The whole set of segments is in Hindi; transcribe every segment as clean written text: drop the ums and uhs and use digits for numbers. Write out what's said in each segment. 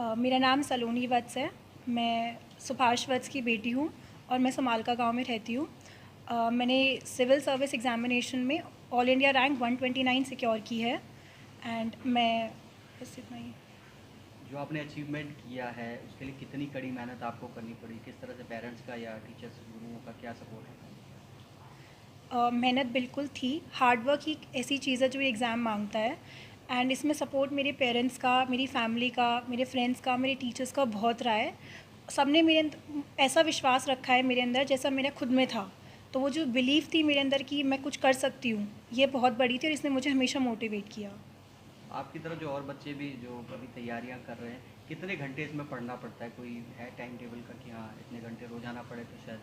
मेरा नाम सलोनी वत्स है। मैं सुभाष वत्स की बेटी हूँ और मैं समालका गांव में रहती हूँ। मैंने सिविल सर्विस एग्ज़ामिनेशन में ऑल इंडिया रैंक 129 सिक्योर की है एंड मैं बस इतना ही। जो आपने अचीवमेंट किया है उसके लिए कितनी कड़ी मेहनत आपको करनी पड़ी, किस तरह से पेरेंट्स का या टीचर्स गुरुओं का क्या सपोर्ट है? मेहनत बिल्कुल थी। हार्ड वर्क ही एक ऐसी चीज़ है जो एग्ज़ाम मांगता है एंड इसमें सपोर्ट मेरे पेरेंट्स का, मेरी फैमिली का, मेरे फ्रेंड्स का, मेरे टीचर्स का बहुत रहा है। सबने मेरे ऐसा विश्वास रखा है मेरे अंदर जैसा मेरा खुद में था। तो वो जो बिलीव थी मेरे अंदर कि मैं कुछ कर सकती हूँ, ये बहुत बड़ी थी और इसने मुझे हमेशा मोटिवेट किया। आपकी तरह जो और बच्चे भी जो अभी तैयारियां कर रहे हैं, कितने घंटे इसमें पढ़ना पड़ता है? कोई है टाइम टेबल का कि हाँ इतने घंटे रोजाना पढ़े तो शायद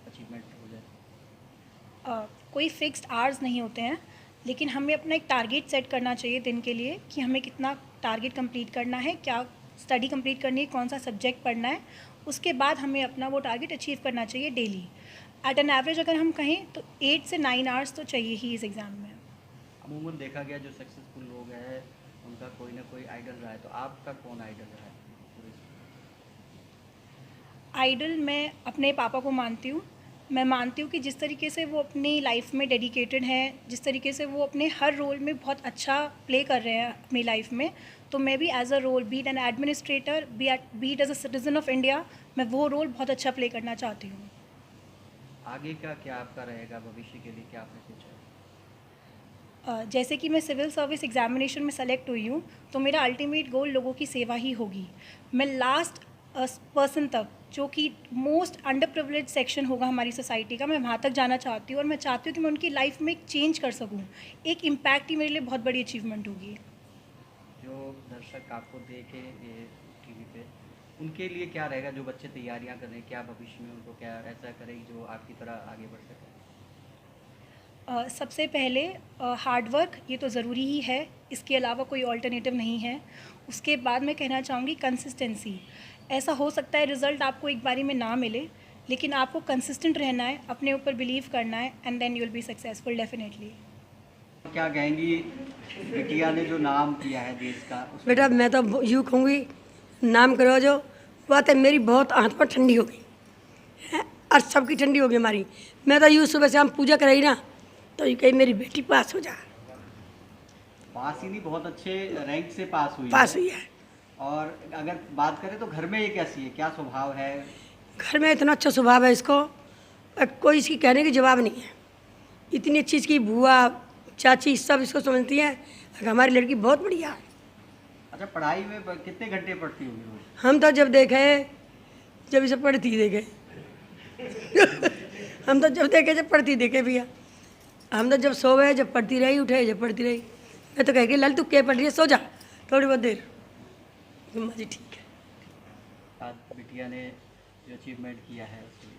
अचीवमेंट हो जाए? कोई फिक्स्ड आवर्स नहीं होते हैं, लेकिन हमें अपना एक टारगेट सेट करना चाहिए दिन के लिए कि हमें कितना टारगेट कंप्लीट करना है, क्या स्टडी कंप्लीट करनी है, कौन सा सब्जेक्ट पढ़ना है। उसके बाद हमें अपना वो टारगेट अचीव करना चाहिए डेली। एट एन एवरेज अगर हम कहें तो 8 से 9 आवर्स तो चाहिए ही इस एग्ज़ाम में। अमूमन देखा गया जो सक्सेसफुल लोग हैं उनका कोई ना कोई आइडल रहा है, तो आपका कौन आइडल रहा है? आइडल मैं अपने पापा को मानती हूँ। मैं मानती हूँ कि जिस तरीके से वो अपनी लाइफ में डेडिकेटेड हैं, जिस तरीके से वो अपने हर रोल में बहुत अच्छा प्ले कर रहे हैं अपनी लाइफ में, तो मैं भी as a role, be it an administrator, be it as a citizen of India, मैं वो रोल बहुत अच्छा प्ले करना चाहती हूँ। आगे का क्या आपका रहेगा, भविष्य के लिए क्या आपने सोचा है? जैसे कि मैं सिविल सर्विस एग्जामिनेशन में सेलेक्ट हुई हूँ, तो मेरा अल्टीमेट गोल लोगों की सेवा ही होगी। मैं लास्ट पर्सन तक, जो कि मोस्ट अंडर प्रिविलेज सेक्शन होगा हमारी सोसाइटी का, मैं वहाँ तक जाना चाहती हूँ और मैं चाहती हूँ कि मैं उनकी लाइफ में एक चेंज कर सकूँ। एक इम्पैक्ट ही मेरे लिए बहुत बड़ी अचीवमेंट होगी। जो दर्शक आपको देखे ये टीवी पे, उनके लिए क्या रहेगा? जो बच्चे तैयारियां कर रहे हैं, क्या भविष्य में उनको क्या ऐसा करेगी जो आपकी तरह आगे बढ़ सके? सबसे पहले हार्ड वर्क, ये तो ज़रूरी ही है, इसके अलावा कोई ऑल्टरनेटिव नहीं है। उसके बाद मैं कहना चाहूँगी कंसिस्टेंसी। ऐसा हो सकता है रिज़ल्ट आपको एक बारी में ना मिले, लेकिन आपको कंसिस्टेंट रहना है, अपने ऊपर बिलीव करना है and then you will be successful definitely. क्या कहेंगी बिटिया ने जो नाम किया है देश का बेटा मैं तो यूँ कहूँगी, नाम करो जो बात है मेरी बहुत आँख पर ठंडी हो गई है और सबकी ठंडी हो गई हमारी। मैं तो यूँ सुबह से हम पूजा कराई ना, तो ये कही मेरी बेटी पास हो जा। पास ही नहीं, बहुत अच्छे रैंक से पास हुई पास है। हुई है। और अगर बात करें तो घर में ये कैसी है, क्या स्वभाव है? घर में इतना अच्छा स्वभाव है इसको, कोई इसकी कहने की जवाब नहीं है। इतनी अच्छी इसकी बुआ चाची सब इसको समझती हैं। हमारी लड़की बहुत बढ़िया है। अच्छा, पढ़ाई में कितने घंटे पढ़ती होगी रोज? हम तो जब देखे, जब इसे पढ़ती देखे हम तो जब देखे जब पढ़ती देखे भैया। हम तो जब सोए जब पढ़ती रही, उठे जब पढ़ती रही। मैं तो कह के लल तू क्या पढ़ रही है, सो जा थोड़ी बहुत देर। अम्मा जी ठीक है। आज बिटिया ने जो अचीवमेंट किया है उसके लिए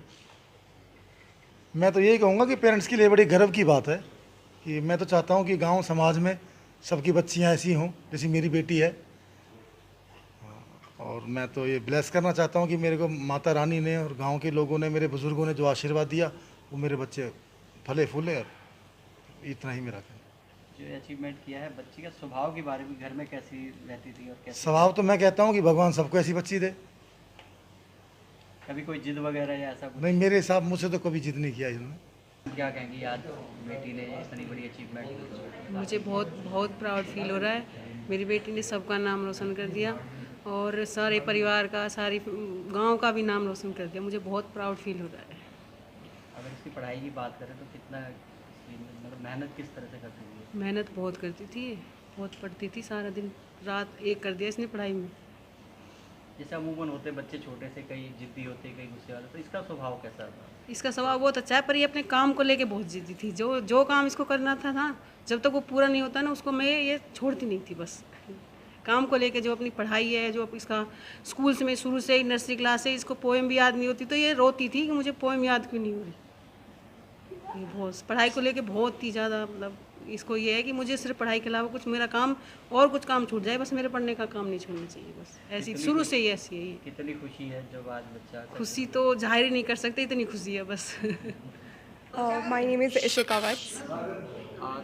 मैं तो यही कहूँगा कि पेरेंट्स के लिए बड़ी गर्व की बात है कि मैं तो चाहता हूँ कि गांव समाज में सबकी बच्चियाँ ऐसी हों जैसी मेरी बेटी है। और मैं तो ये ब्लेस करना चाहता हूँ कि मेरे को माता रानी ने और गांव के लोगों ने, मेरे बुज़ुर्गों ने जो आशीर्वाद दिया वो मेरे बच्चे फले फूले। और इतना ही मेरा कहना। जो अचीवमेंट किया है, बच्ची का स्वभाव के बारे में, घर में कैसी रहती थी और कैसे? स्वभाव तो मैं कहता हूँ कि भगवान सबको ऐसी बच्ची दे। कभी कोई जिद वगैरह या ऐसा कुछ? नहीं, मेरे हिसाब मुझसे तो कभी जिद नहीं किया इन्होंने। क्या कहेंगी आज बेटी ने इतनी बड़ी अचीवमेंट की? मुझे बहुत बहुत प्राउड फील हो रहा है। मेरी बेटी ने सबका नाम रोशन कर दिया और सारे परिवार का, सारी गांव का भी नाम रोशन कर दिया। मुझे बहुत प्राउड फील हो रहा है। अगर इसकी पढ़ाई की बात करें तो कितना मतलब मेहनत किस तरह से करती थी? मेहनत बहुत करती थी, बहुत पढ़ती थी, सारा दिन रात एक कर दिया इसने पढ़ाई में। जैसे अमूमन होते बच्चे छोटे से, कई जिद्दी होते कई गुस्से वाले, तो इसका स्वभाव कैसा था? इसका स्वभाव बहुत अच्छा है, पर ये अपने काम को लेके बहुत जिद्दी थी। जो जो काम इसको करना था ना, जब तक वो पूरा नहीं होता ना उसको मैं ये छोड़ती नहीं थी। बस काम को लेके, जो अपनी पढ़ाई है, जो इसका स्कूल से, मैं शुरू से ही नर्सरी क्लास से इसको पोएम भी याद नहीं होती तो ये रोती थी कि मुझे पोएम याद क्यों नहीं हो रही। ये बहुत पढ़ाई को लेके बहुत ही ज़्यादा, मतलब इसको ये है कि मुझे सिर्फ पढ़ाई के अलावा कुछ मेरा काम और कुछ काम छूट जाए, बस मेरे पढ़ने का काम नहीं छोड़ना चाहिए। बस ऐसी शुरू से ही ऐसी है ये। कितनी खुशी है जब आज बच्चा खुशी तो जाहिर ही नहीं कर सकते, इतनी खुशी है बस। My name is Ishika Vats.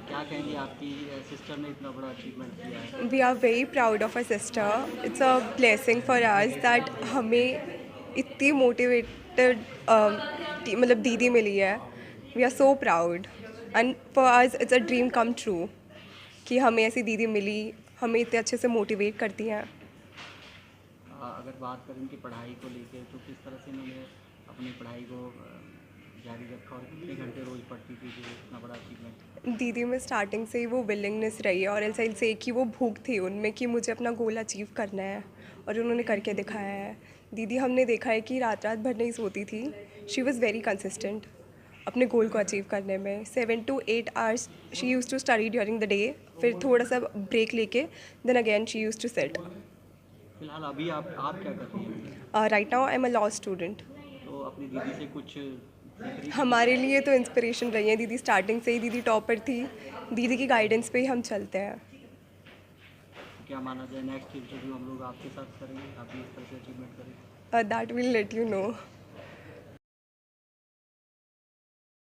क्या कहेंगे आपकी सिस्टर ने इतना बड़ा अचीवमेंट किया है? We are very proud of our sister. It's a blessing for us that हमें इतनी motivated मतलब दीदी मिली है. We are so proud and for us it's a dream come true कि हमें ऐसी दीदी मिली, हमें इतने अच्छे से मोटिवेट करती हैं. अगर बात करें कि पढ़ाई को लेकर तो किस तरह से इन्होंने अपनी पढ़ाई को जारी रखा और कितने घंटे रोज़ पढ़ती थी जो इतना बड़ा अचीवमेंट? दीदी में स्टार्टिंग से ही वो विलिंगनेस रही है और ऐसा से कि वो भूख थी उनमें कि मुझे अपना गोल अचीव करना है और उन्होंने करके दिखाया है. दीदी हमने देखा है कि रात रात भर नहीं सोती थी. शी वॉज़ वेरी कंसिस्टेंट अपने गोल को अचीव करने में. 7 to 8 hours she use to study during the day, फिर थोड़ा सा ब्रेक लेके then again she use to set. फिलहाल अभी आप क्या कर रही हैं? Right now I am a law student. तो अपनी दीदी से कुछ सीख रही? हमारे लिए तो इंस्पिरेशन रही है दीदी. स्टार्टिंग से ही दीदी टॉपर थी. दीदी की गाइडेंस पे ही हम चलते हैं. क्या माना जाए नेक्स्ट इंटरव्यू हम लोग आपके साथ करेंगे, आप भी इस तरह से अचीवमेंट करेंगे? That will let you know.